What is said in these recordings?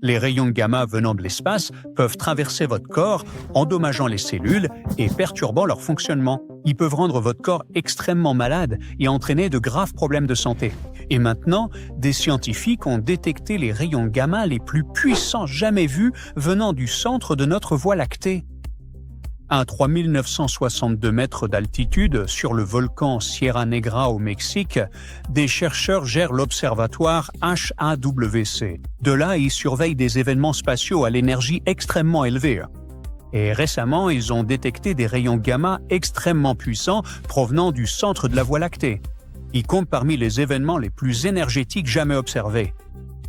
Les rayons gamma venant de l'espace peuvent traverser votre corps, endommageant les cellules et perturbant leur fonctionnement. Ils peuvent rendre votre corps extrêmement malade et entraîner de graves problèmes de santé. Et maintenant, des scientifiques ont détecté les rayons gamma les plus puissants jamais vus venant du centre de notre Voie lactée. À 3962 mètres d'altitude, sur le volcan Sierra Negra au Mexique, des chercheurs gèrent l'observatoire HAWC. De là, ils surveillent des événements spatiaux à l'énergie extrêmement élevée. Et récemment, ils ont détecté des rayons gamma extrêmement puissants provenant du centre de la Voie lactée. Ils comptent parmi les événements les plus énergétiques jamais observés.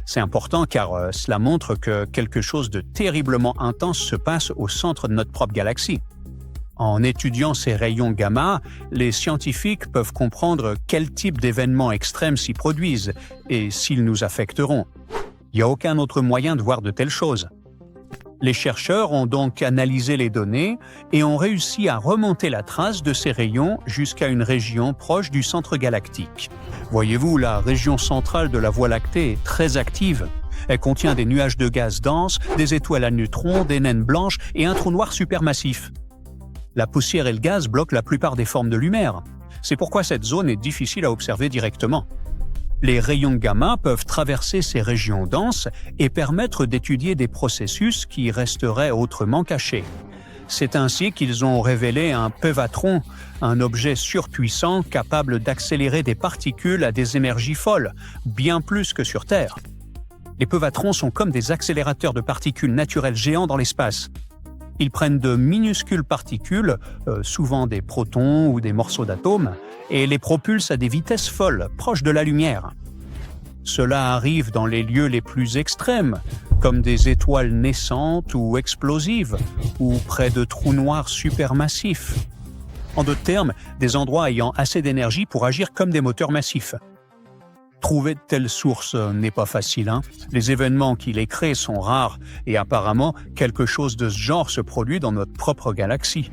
C'est important car cela montre que quelque chose de terriblement intense se passe au centre de notre propre galaxie. En étudiant ces rayons gamma, les scientifiques peuvent comprendre quel type d'événements extrêmes s'y produisent et s'ils nous affecteront. Il n'y a aucun autre moyen de voir de telles choses. Les chercheurs ont donc analysé les données et ont réussi à remonter la trace de ces rayons jusqu'à une région proche du centre galactique. Voyez-vous, la région centrale de la Voie lactée est très active. Elle contient des nuages de gaz denses, des étoiles à neutrons, des naines blanches et un trou noir supermassif. La poussière et le gaz bloquent la plupart des formes de lumière. C'est pourquoi cette zone est difficile à observer directement. Les rayons gamma peuvent traverser ces régions denses et permettre d'étudier des processus qui resteraient autrement cachés. C'est ainsi qu'ils ont révélé un pévatron, un objet surpuissant capable d'accélérer des particules à des énergies folles, bien plus que sur Terre. Les pévatrons sont comme des accélérateurs de particules naturelles géants dans l'espace. Ils prennent de minuscules particules, souvent des protons ou des morceaux d'atomes, et les propulsent à des vitesses folles, proches de la lumière. Cela arrive dans les lieux les plus extrêmes, comme des étoiles naissantes ou explosives, ou près de trous noirs supermassifs. En d'autres termes, des endroits ayant assez d'énergie pour agir comme des moteurs massifs. Trouver de telles sources n'est pas facile, hein. Les événements qui les créent sont rares et apparemment, quelque chose de ce genre se produit dans notre propre galaxie.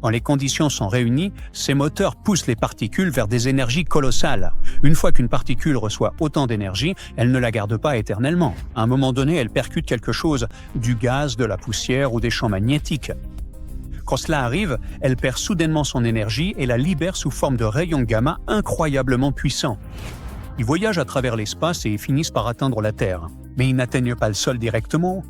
Quand les conditions sont réunies, ces moteurs poussent les particules vers des énergies colossales. Une fois qu'une particule reçoit autant d'énergie, elle ne la garde pas éternellement. À un moment donné, elle percute quelque chose, du gaz, de la poussière ou des champs magnétiques. Quand cela arrive, elle perd soudainement son énergie et la libère sous forme de rayons gamma incroyablement puissants. Ils voyagent à travers l'espace et finissent par atteindre la Terre. Mais ils n'atteignent pas le sol directement.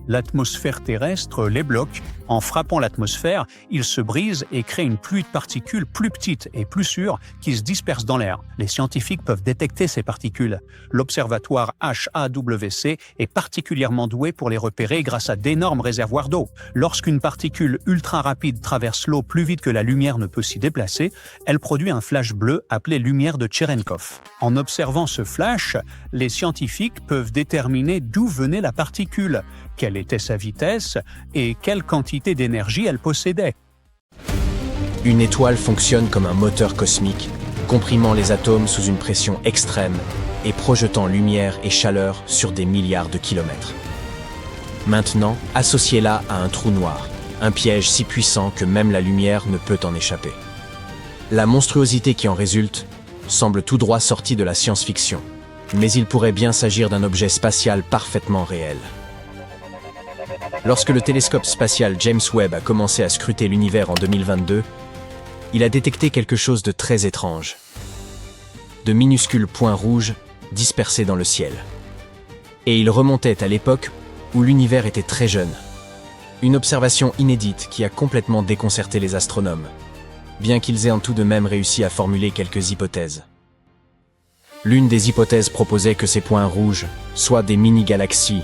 L'atmosphère terrestre les bloque. En frappant l'atmosphère, ils se brisent et créent une pluie de particules plus petites et plus sûres qui se dispersent dans l'air. Les scientifiques peuvent détecter ces particules. L'observatoire HAWC est particulièrement doué pour les repérer grâce à d'énormes réservoirs d'eau. Lorsqu'une particule ultra rapide traverse l'eau plus vite que la lumière ne peut s'y déplacer, elle produit un flash bleu appelé lumière de Cherenkov. En observant ce flash, les scientifiques peuvent déterminer d'où venait la particule, quelle était sa vitesse et quelle quantité d'énergie elle possédait. Une étoile fonctionne comme un moteur cosmique, comprimant les atomes sous une pression extrême et projetant lumière et chaleur sur des milliards de kilomètres. Maintenant, associez-la à un trou noir, un piège si puissant que même la lumière ne peut en échapper. La monstruosité qui en résulte semble tout droit sortie de la science-fiction, mais il pourrait bien s'agir d'un objet spatial parfaitement réel. Lorsque le télescope spatial James Webb a commencé à scruter l'univers en 2022, il a détecté quelque chose de très étrange. De minuscules points rouges dispersés dans le ciel. Et il remontait à l'époque où l'univers était très jeune. Une observation inédite qui a complètement déconcerté les astronomes, bien qu'ils aient en tout de même réussi à formuler quelques hypothèses. L'une des hypothèses proposait que ces points rouges soient des mini-galaxies,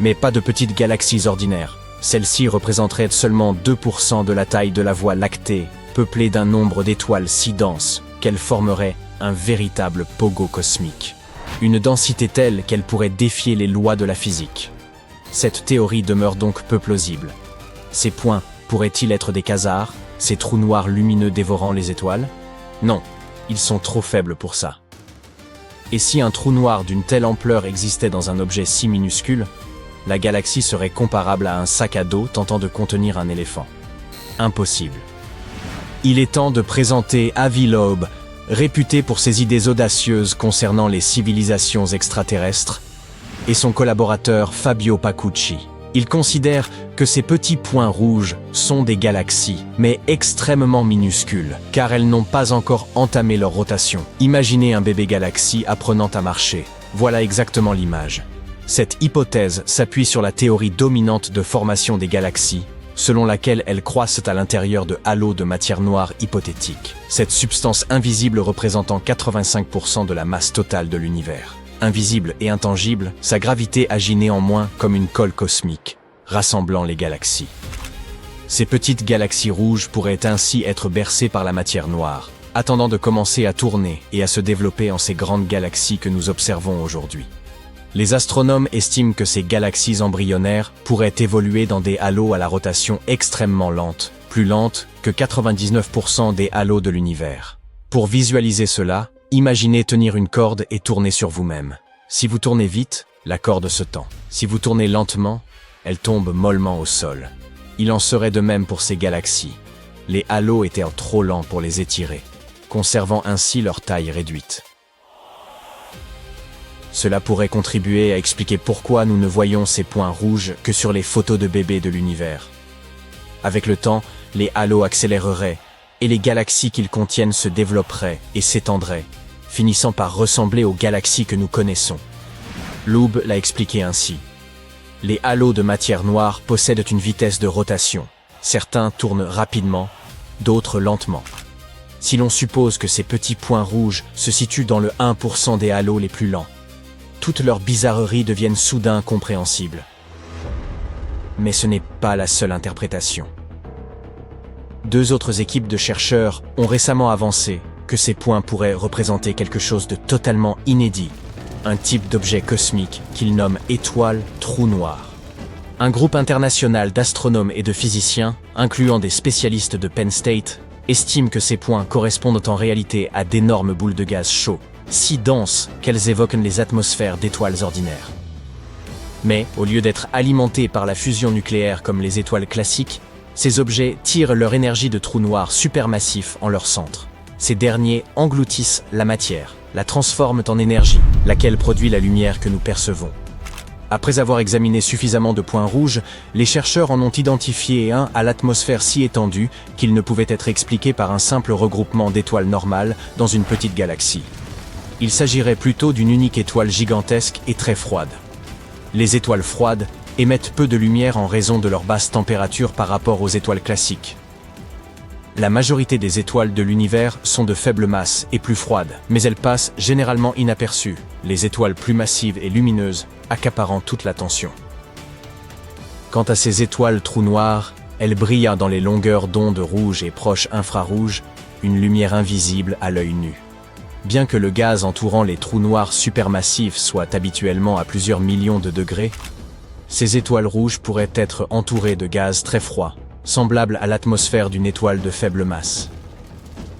mais pas de petites galaxies ordinaires. Celles-ci représenteraient seulement 2% de la taille de la Voie lactée, peuplée d'un nombre d'étoiles si dense qu'elles formeraient un véritable pogo cosmique. Une densité telle qu'elle pourrait défier les lois de la physique. Cette théorie demeure donc peu plausible. Ces points pourraient-ils être des quasars, ces trous noirs lumineux dévorant les étoiles? Non, ils sont trop faibles pour ça. Et si un trou noir d'une telle ampleur existait dans un objet si minuscule, la galaxie serait comparable à un sac à dos tentant de contenir un éléphant. Impossible. Il est temps de présenter Avi Loeb, réputé pour ses idées audacieuses concernant les civilisations extraterrestres, et son collaborateur Fabio Pacucci. Ils considèrent que ces petits points rouges sont des galaxies, mais extrêmement minuscules, car elles n'ont pas encore entamé leur rotation. Imaginez un bébé galaxie apprenant à marcher. Voilà exactement l'image. Cette hypothèse s'appuie sur la théorie dominante de formation des galaxies, selon laquelle elles croissent à l'intérieur de halos de matière noire hypothétiques. Cette substance invisible représentant 85% de la masse totale de l'univers. Invisible et intangible, sa gravité agit néanmoins comme une colle cosmique, rassemblant les galaxies. Ces petites galaxies rouges pourraient ainsi être bercées par la matière noire, attendant de commencer à tourner et à se développer en ces grandes galaxies que nous observons aujourd'hui. Les astronomes estiment que ces galaxies embryonnaires pourraient évoluer dans des halos à la rotation extrêmement lente, plus lente que 99% des halos de l'univers. Pour visualiser cela, imaginez tenir une corde et tourner sur vous-même. Si vous tournez vite, la corde se tend. Si vous tournez lentement, elle tombe mollement au sol. Il en serait de même pour ces galaxies. Les halos étaient trop lents pour les étirer, conservant ainsi leur taille réduite. Cela pourrait contribuer à expliquer pourquoi nous ne voyons ces points rouges que sur les photos de bébés de l'univers. Avec le temps, les halos accéléreraient, et les galaxies qu'ils contiennent se développeraient et s'étendraient, finissant par ressembler aux galaxies que nous connaissons. Loeb l'a expliqué ainsi. Les halos de matière noire possèdent une vitesse de rotation. Certains tournent rapidement, d'autres lentement. Si l'on suppose que ces petits points rouges se situent dans le 1% des halos les plus lents, toutes leurs bizarreries deviennent soudain compréhensibles. Mais ce n'est pas la seule interprétation. Deux autres équipes de chercheurs ont récemment avancé que ces points pourraient représenter quelque chose de totalement inédit, un type d'objet cosmique qu'ils nomment étoile trou noir. Un groupe international d'astronomes et de physiciens, incluant des spécialistes de Penn State, estime que ces points correspondent en réalité à d'énormes boules de gaz chaud, si denses qu'elles évoquent les atmosphères d'étoiles ordinaires. Mais, au lieu d'être alimentés par la fusion nucléaire comme les étoiles classiques, ces objets tirent leur énergie de trous noirs supermassifs en leur centre. Ces derniers engloutissent la matière, la transforment en énergie, laquelle produit la lumière que nous percevons. Après avoir examiné suffisamment de points rouges, les chercheurs en ont identifié un à l'atmosphère si étendue qu'il ne pouvait être expliqué par un simple regroupement d'étoiles normales dans une petite galaxie. Il s'agirait plutôt d'une unique étoile gigantesque et très froide. Les étoiles froides émettent peu de lumière en raison de leur basse température par rapport aux étoiles classiques. La majorité des étoiles de l'univers sont de faible masse et plus froides, mais elles passent généralement inaperçues, les étoiles plus massives et lumineuses accaparant toute l'attention. Quant à ces étoiles trous noirs, elles brillent dans les longueurs d'onde rouges et proches infrarouges, une lumière invisible à l'œil nu. Bien que le gaz entourant les trous noirs supermassifs soit habituellement à plusieurs millions de degrés, ces étoiles rouges pourraient être entourées de gaz très froid, semblable à l'atmosphère d'une étoile de faible masse.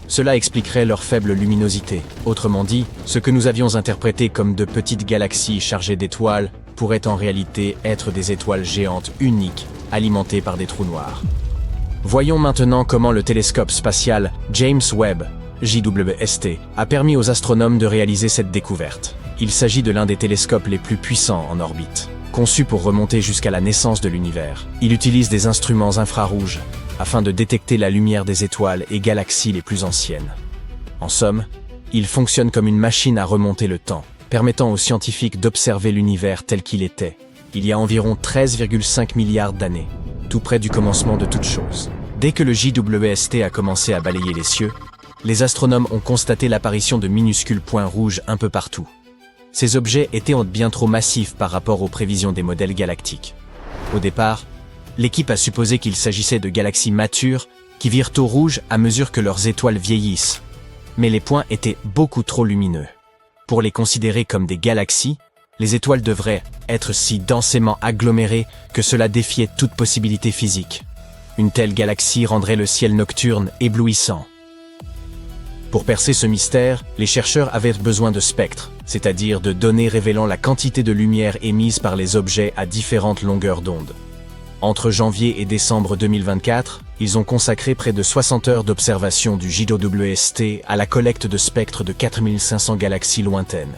Cela expliquerait leur faible luminosité. Autrement dit, ce que nous avions interprété comme de petites galaxies chargées d'étoiles pourraient en réalité être des étoiles géantes uniques, alimentées par des trous noirs. Voyons maintenant comment le télescope spatial James Webb, JWST, a permis aux astronomes de réaliser cette découverte. Il s'agit de l'un des télescopes les plus puissants en orbite. Conçu pour remonter jusqu'à la naissance de l'univers, il utilise des instruments infrarouges afin de détecter la lumière des étoiles et galaxies les plus anciennes. En somme, il fonctionne comme une machine à remonter le temps, permettant aux scientifiques d'observer l'univers tel qu'il était, il y a environ 13,5 milliards d'années, tout près du commencement de toute chose. Dès que le JWST a commencé à balayer les cieux, les astronomes ont constaté l'apparition de minuscules points rouges un peu partout. Ces objets étaient bien trop massifs par rapport aux prévisions des modèles galactiques. Au départ, l'équipe a supposé qu'il s'agissait de galaxies matures qui virent au rouge à mesure que leurs étoiles vieillissent. Mais les points étaient beaucoup trop lumineux. Pour les considérer comme des galaxies, les étoiles devraient être si densément agglomérées que cela défiait toute possibilité physique. Une telle galaxie rendrait le ciel nocturne éblouissant. Pour percer ce mystère, les chercheurs avaient besoin de spectres, c'est-à-dire de données révélant la quantité de lumière émise par les objets à différentes longueurs d'onde. Entre janvier et décembre 2024, ils ont consacré près de 60 heures d'observation du JWST à la collecte de spectres de 4500 galaxies lointaines.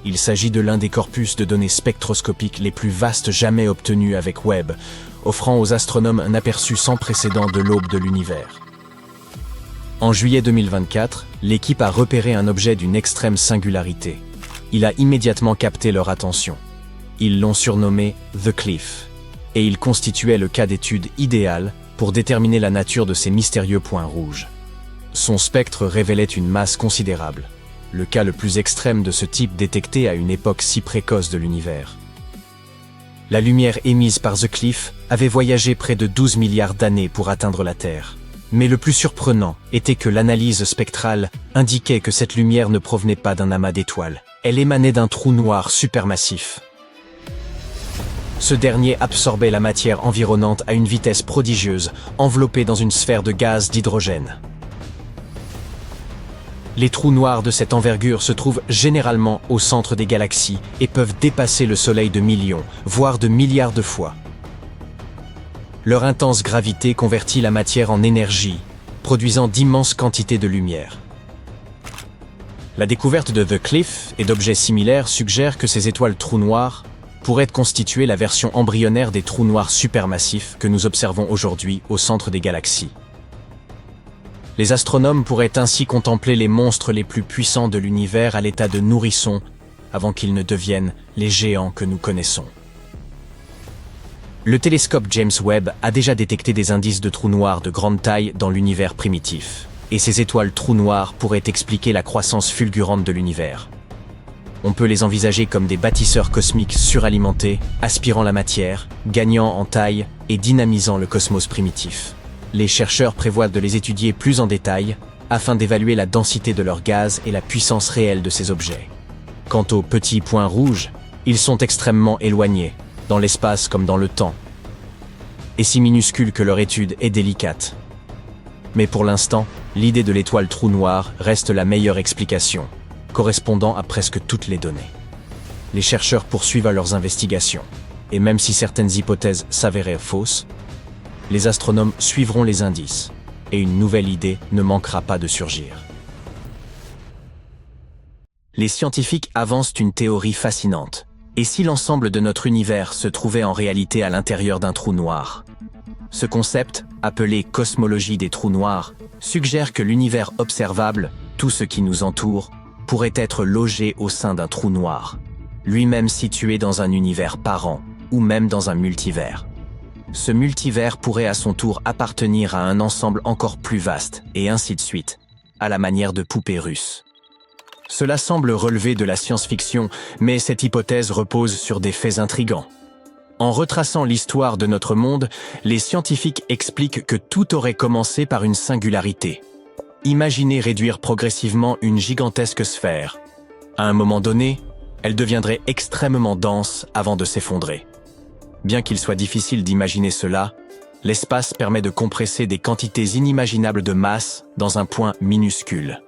Il s'agit de l'un des corpus de données spectroscopiques les plus vastes jamais obtenus avec Webb, offrant aux astronomes un aperçu sans précédent de l'aube de l'univers. En juillet 2024, l'équipe a repéré un objet d'une extrême singularité. Il a immédiatement capté leur attention. Ils l'ont surnommé The Cliff, et il constituait le cas d'étude idéal pour déterminer la nature de ces mystérieux points rouges. Son spectre révélait une masse considérable, le cas le plus extrême de ce type détecté à une époque si précoce de l'univers. La lumière émise par The Cliff avait voyagé près de 12 milliards d'années pour atteindre la Terre. Mais le plus surprenant était que l'analyse spectrale indiquait que cette lumière ne provenait pas d'un amas d'étoiles. Elle émanait d'un trou noir supermassif. Ce dernier absorbait la matière environnante à une vitesse prodigieuse, enveloppée dans une sphère de gaz d'hydrogène. Les trous noirs de cette envergure se trouvent généralement au centre des galaxies et peuvent dépasser le Soleil de millions, voire de milliards de fois. Leur intense gravité convertit la matière en énergie, produisant d'immenses quantités de lumière. La découverte de The Cliff et d'objets similaires suggère que ces étoiles trous noirs pourraient constituer la version embryonnaire des trous noirs supermassifs que nous observons aujourd'hui au centre des galaxies. Les astronomes pourraient ainsi contempler les monstres les plus puissants de l'univers à l'état de nourrissons avant qu'ils ne deviennent les géants que nous connaissons. Le télescope James Webb a déjà détecté des indices de trous noirs de grande taille dans l'univers primitif, et ces étoiles trous noirs pourraient expliquer la croissance fulgurante de l'univers. On peut les envisager comme des bâtisseurs cosmiques suralimentés, aspirant la matière, gagnant en taille et dynamisant le cosmos primitif. Les chercheurs prévoient de les étudier plus en détail afin d'évaluer la densité de leur gaz et la puissance réelle de ces objets. Quant aux petits points rouges, ils sont extrêmement éloignés, dans l'espace comme dans le temps, et si minuscules que leur étude est délicate. Mais pour l'instant, l'idée de l'étoile trou noir reste la meilleure explication, correspondant à presque toutes les données. Les chercheurs poursuivent leurs investigations, et même si certaines hypothèses s'avéraient fausses, les astronomes suivront les indices, et une nouvelle idée ne manquera pas de surgir. Les scientifiques avancent une théorie fascinante. Et si l'ensemble de notre univers se trouvait en réalité à l'intérieur d'un trou noir? Ce concept, appelé cosmologie des trous noirs, suggère que l'univers observable, tout ce qui nous entoure, pourrait être logé au sein d'un trou noir, lui-même situé dans un univers parent, ou même dans un multivers. Ce multivers pourrait à son tour appartenir à un ensemble encore plus vaste, et ainsi de suite, à la manière de poupées russes. Cela semble relever de la science-fiction, mais cette hypothèse repose sur des faits intrigants. En retraçant l'histoire de notre monde, les scientifiques expliquent que tout aurait commencé par une singularité. Imaginez réduire progressivement une gigantesque sphère. À un moment donné, elle deviendrait extrêmement dense avant de s'effondrer. Bien qu'il soit difficile d'imaginer cela, l'espace permet de compresser des quantités inimaginables de masse dans un point minuscule.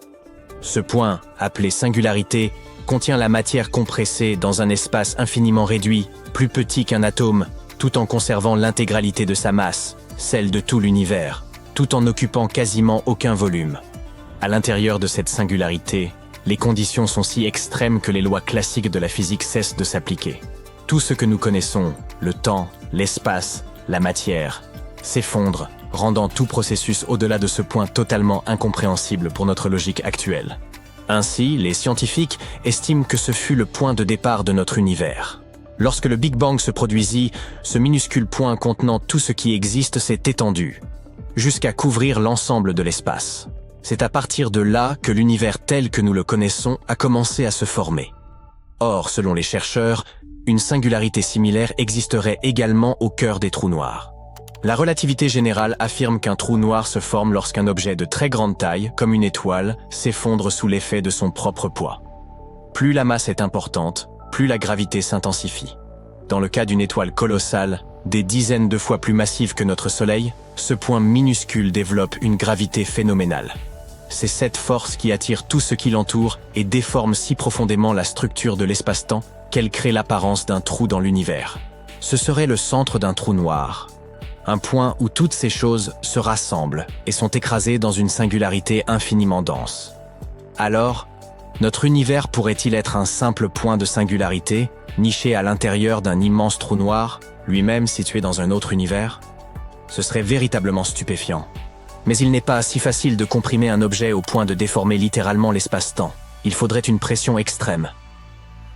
Ce point, appelé singularité, contient la matière compressée dans un espace infiniment réduit, plus petit qu'un atome, tout en conservant l'intégralité de sa masse, celle de tout l'univers, tout en n'occupant quasiment aucun volume. À l'intérieur de cette singularité, les conditions sont si extrêmes que les lois classiques de la physique cessent de s'appliquer. Tout ce que nous connaissons, le temps, l'espace, la matière, s'effondre, rendant tout processus au-delà de ce point totalement incompréhensible pour notre logique actuelle. Ainsi, les scientifiques estiment que ce fut le point de départ de notre univers. Lorsque le Big Bang se produisit, ce minuscule point contenant tout ce qui existe s'est étendu, jusqu'à couvrir l'ensemble de l'espace. C'est à partir de là que l'univers tel que nous le connaissons a commencé à se former. Or, selon les chercheurs, une singularité similaire existerait également au cœur des trous noirs. La relativité générale affirme qu'un trou noir se forme lorsqu'un objet de très grande taille, comme une étoile, s'effondre sous l'effet de son propre poids. Plus la masse est importante, plus la gravité s'intensifie. Dans le cas d'une étoile colossale, des dizaines de fois plus massive que notre Soleil, ce point minuscule développe une gravité phénoménale. C'est cette force qui attire tout ce qui l'entoure et déforme si profondément la structure de l'espace-temps qu'elle crée l'apparence d'un trou dans l'univers. Ce serait le centre d'un trou noir. Un point où toutes ces choses se rassemblent et sont écrasées dans une singularité infiniment dense. Alors, Notre univers pourrait-il être un simple point de singularité, niché à l'intérieur d'un immense trou noir, lui-même situé dans un autre univers? Ce serait véritablement stupéfiant. Mais il n'est pas si facile de comprimer un objet au point de déformer littéralement l'espace-temps. Il faudrait une pression extrême.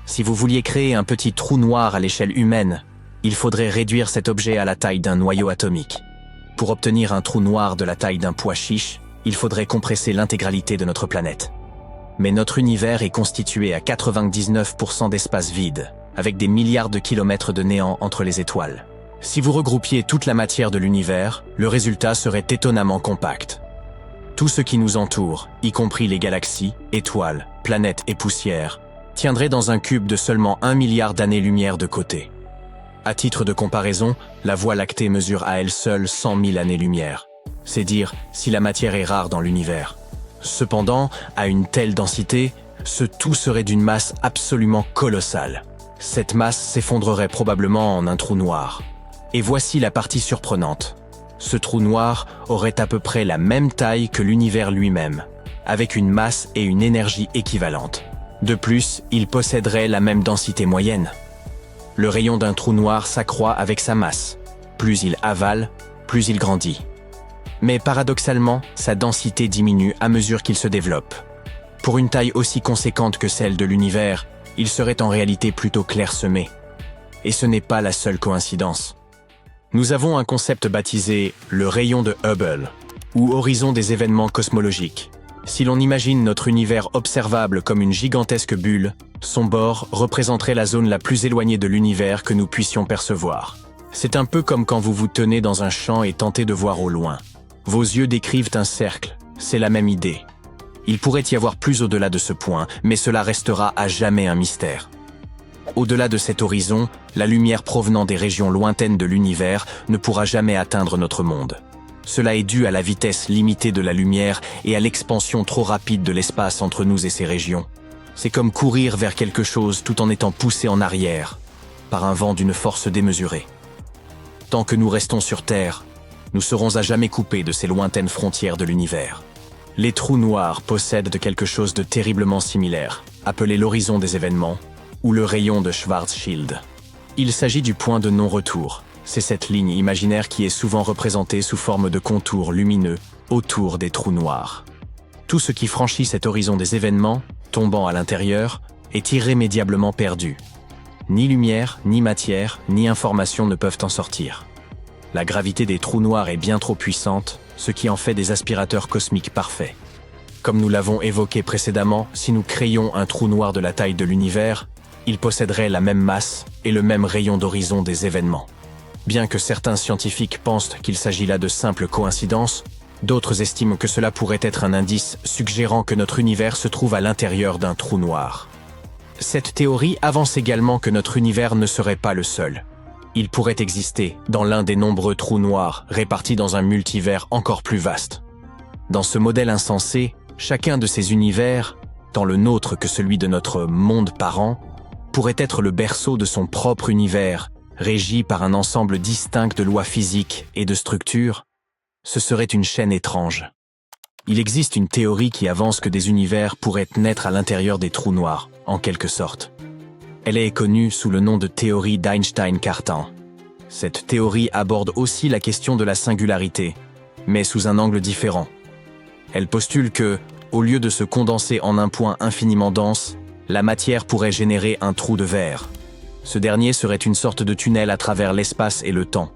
Si vous vouliez créer un petit trou noir à l'échelle humaine, il faudrait réduire cet objet à la taille d'un noyau atomique. Pour obtenir un trou noir de la taille d'un pois chiche, il faudrait compresser l'intégralité de notre planète. Mais notre univers est constitué à 99% d'espace vide, avec des milliards de kilomètres de néant entre les étoiles. Si vous regroupiez toute la matière de l'univers, le résultat serait étonnamment compact. Tout ce qui nous entoure, y compris les galaxies, étoiles, planètes et poussières, tiendrait dans un cube de seulement 1 milliard d'années-lumière de côté. À titre de comparaison, la Voie lactée mesure à elle seule 100 000 années-lumière. C'est dire si la matière est rare dans l'univers. Cependant, à une telle densité, ce tout serait d'une masse absolument colossale. Cette masse s'effondrerait probablement en un trou noir. Et voici la partie surprenante. Ce trou noir aurait à peu près la même taille que l'univers lui-même, avec une masse et une énergie équivalentes. De plus, il posséderait la même densité moyenne. Le rayon d'un trou noir s'accroît avec sa masse. Plus il avale, plus il grandit. Mais paradoxalement, sa densité diminue à mesure qu'il se développe. Pour une taille aussi conséquente que celle de l'univers, il serait en réalité plutôt clairsemé. Et ce n'est pas la seule coïncidence. Nous avons un concept baptisé le rayon de Hubble, ou horizon des événements cosmologiques. Si l'on imagine notre univers observable comme une gigantesque bulle, son bord représenterait la zone la plus éloignée de l'univers que nous puissions percevoir. C'est un peu comme quand vous vous tenez dans un champ et tentez de voir au loin. Vos yeux décrivent un cercle, c'est la même idée. Il pourrait y avoir plus au-delà de ce point, mais cela restera à jamais un mystère. Au-delà de cet horizon, la lumière provenant des régions lointaines de l'univers ne pourra jamais atteindre notre monde. Cela est dû à la vitesse limitée de la lumière et à l'expansion trop rapide de l'espace entre nous et ces régions. C'est comme courir vers quelque chose tout en étant poussé en arrière, par un vent d'une force démesurée. Tant que nous restons sur Terre, nous serons à jamais coupés de ces lointaines frontières de l'univers. Les trous noirs possèdent quelque chose de terriblement similaire, appelé l'horizon des événements, ou le rayon de Schwarzschild. Il s'agit du point de non-retour. C'est cette ligne imaginaire qui est souvent représentée sous forme de contours lumineux autour des trous noirs. Tout ce qui franchit cet horizon des événements, tombant à l'intérieur, est irrémédiablement perdu. Ni lumière, ni matière, ni information ne peuvent en sortir. La gravité des trous noirs est bien trop puissante, ce qui en fait des aspirateurs cosmiques parfaits. Comme nous l'avons évoqué précédemment, si nous créions un trou noir de la taille de l'univers, il posséderait la même masse et le même rayon d'horizon des événements. Bien que certains scientifiques pensent qu'il s'agit là de simples coïncidences, d'autres estiment que cela pourrait être un indice suggérant que notre univers se trouve à l'intérieur d'un trou noir. Cette théorie avance également que notre univers ne serait pas le seul. Il pourrait exister dans l'un des nombreux trous noirs répartis dans un multivers encore plus vaste. Dans ce modèle insensé, chacun de ces univers, tant le nôtre que celui de notre monde parent, pourrait être le berceau de son propre univers, régi par un ensemble distinct de lois physiques et de structures. Ce serait une chaîne étrange. Il existe une théorie qui avance que des univers pourraient naître à l'intérieur des trous noirs, en quelque sorte. Elle est connue sous le nom de théorie d'Einstein-Cartan. Cette théorie aborde aussi la question de la singularité, mais sous un angle différent. Elle postule que, au lieu de se condenser en un point infiniment dense, la matière pourrait générer un trou de verre. Ce dernier serait une sorte de tunnel à travers l'espace et le temps.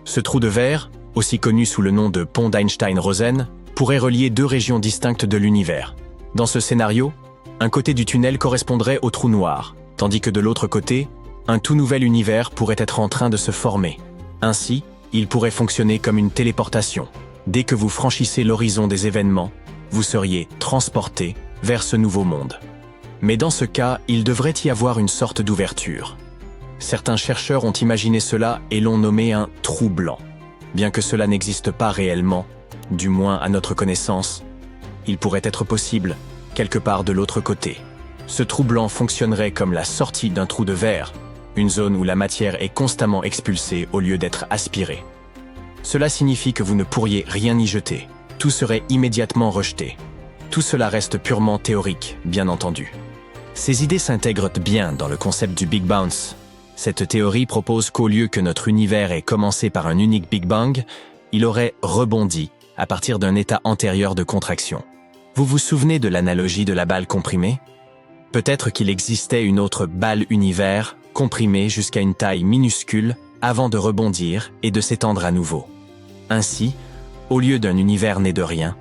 Ce trou de verre, aussi connu sous le nom de pont d'Einstein-Rosen, pourrait relier deux régions distinctes de l'univers. Dans ce scénario, un côté du tunnel correspondrait au trou noir, tandis que de l'autre côté, un tout nouvel univers pourrait être en train de se former. Ainsi, il pourrait fonctionner comme une téléportation. Dès que vous franchissez l'horizon des événements, vous seriez transporté vers ce nouveau monde. Mais dans ce cas, il devrait y avoir une sorte d'ouverture. Certains chercheurs ont imaginé cela et l'ont nommé un trou blanc. Bien que cela n'existe pas réellement, du moins à notre connaissance, il pourrait être possible, quelque part de l'autre côté. Ce trou blanc fonctionnerait comme la sortie d'un trou de verre, une zone où la matière est constamment expulsée au lieu d'être aspirée. Cela signifie que vous ne pourriez rien y jeter. Tout serait immédiatement rejeté. Tout cela reste purement théorique, bien entendu. Ces idées s'intègrent bien dans le concept du Big Bounce. Cette théorie propose qu'au lieu que notre univers ait commencé par un unique Big Bang, il aurait rebondi à partir d'un état antérieur de contraction. Vous vous souvenez de l'analogie de la balle comprimée? Peut-être qu'il existait une autre balle univers, comprimée jusqu'à une taille minuscule, avant de rebondir et de s'étendre à nouveau. Ainsi, au lieu d'un univers né de rien,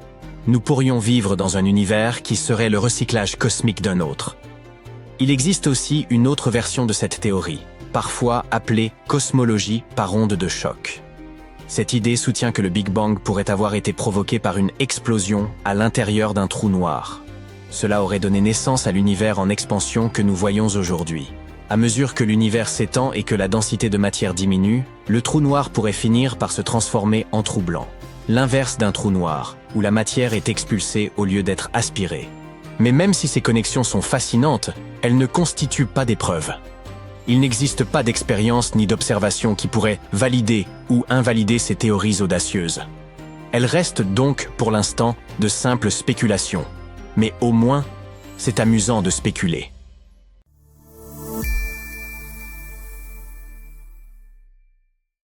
nous pourrions vivre dans un univers qui serait le recyclage cosmique d'un autre. Il existe aussi une autre version de cette théorie, parfois appelée cosmologie par onde de choc. Cette idée soutient que le Big Bang pourrait avoir été provoqué par une explosion à l'intérieur d'un trou noir. Cela aurait donné naissance à l'univers en expansion que nous voyons aujourd'hui. À mesure que l'univers s'étend et que la densité de matière diminue, le trou noir pourrait finir par se transformer en trou blanc. L'inverse d'un trou noir, où la matière est expulsée au lieu d'être aspirée. Mais même si ces connexions sont fascinantes, elles ne constituent pas des preuves. Il n'existe pas d'expérience ni d'observation qui pourrait valider ou invalider ces théories audacieuses. Elles restent donc, pour l'instant, de simples spéculations. Mais au moins, c'est amusant de spéculer.